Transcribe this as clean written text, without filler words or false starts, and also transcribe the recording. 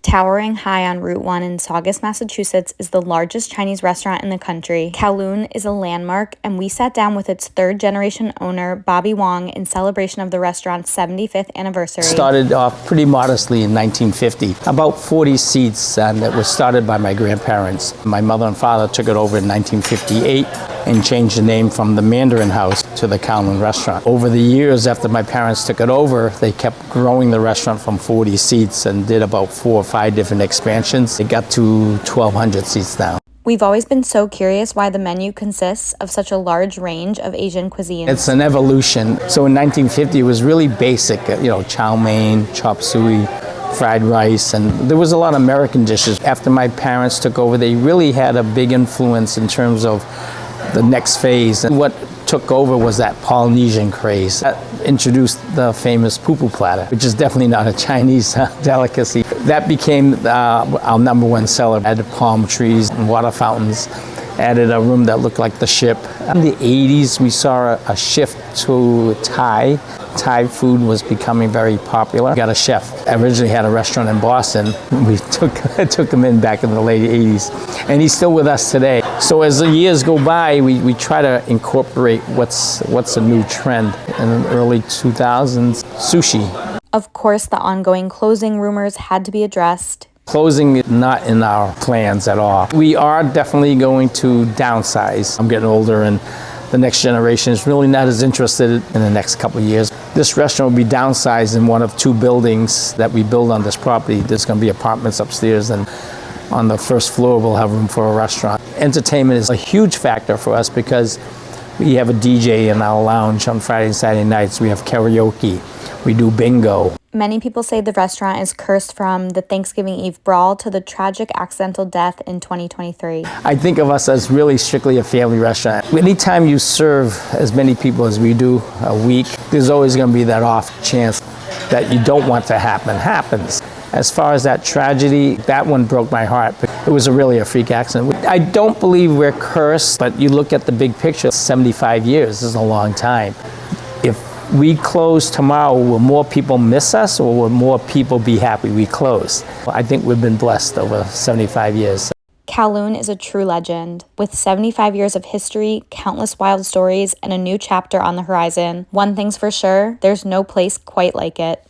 Towering high on Route 1 in Saugus, Massachusetts is the largest Chinese restaurant in the country. Kowloon is a landmark, and we sat down with its third-generation owner, Bobby Wong, in celebration of the restaurant's 75th anniversary. Started off pretty modestly in 1950, about 40 seats, and it was started by my grandparents. My mother and father took it over in 1958 and changed the name from the Mandarin House to the Kowloon Restaurant. Over the years after my parents took it over, they kept growing the restaurant from 40 seats and did about 4 or 5 different expansions. It got to 1,200 seats now. We've always been so curious why the menu consists of such a large range of Asian cuisines. It's an evolution. So in 1950, it was really basic, chow mein, chop suey, fried rice, and there was a lot of American dishes. After my parents took over, they really had a big influence in terms of the next phase. And what took over was that Polynesian craze. That introduced the famous poo-poo platter, which is definitely not a Chinese delicacy. That became our number one seller. Added palm trees and water fountains. Added a room that looked like the ship. In the 80s, we saw a shift to Thai. Thai food was becoming very popular. We got a chef. I originally had a restaurant in Boston. We took him in back in the late 80s. And he's still with us today. So as the years go by, we try to incorporate what's a new trend. In the early 2000s, sushi. Of course, the ongoing closing rumors had to be addressed. Closing is not in our plans at all. We are definitely going to downsize. I'm getting older, and the next generation is really not as interested in the next couple of years. This restaurant will be downsized in one of 2 buildings that we build on this property. There's going to be apartments upstairs, and on the first floor we'll have room for a restaurant. Entertainment is a huge factor for us because we have a DJ in our lounge on Friday and Saturday nights. We have karaoke. We do bingo. Many people say the restaurant is cursed from the Thanksgiving Eve brawl to the tragic accidental death in 2023. I think of us as really strictly a family restaurant. Anytime you serve as many people as we do a week, there's always going to be that off chance that you don't want to happens. As far as that tragedy, that one broke my heart. It was really a freak accident. I don't believe we're cursed, but you look at the big picture, 75 years is a long time. If we close tomorrow, will more people miss us, or will more people be happy we close? I think we've been blessed over 75 years. Kowloon is a true legend. With 75 years of history, countless wild stories, and a new chapter on the horizon, one thing's for sure, there's no place quite like it.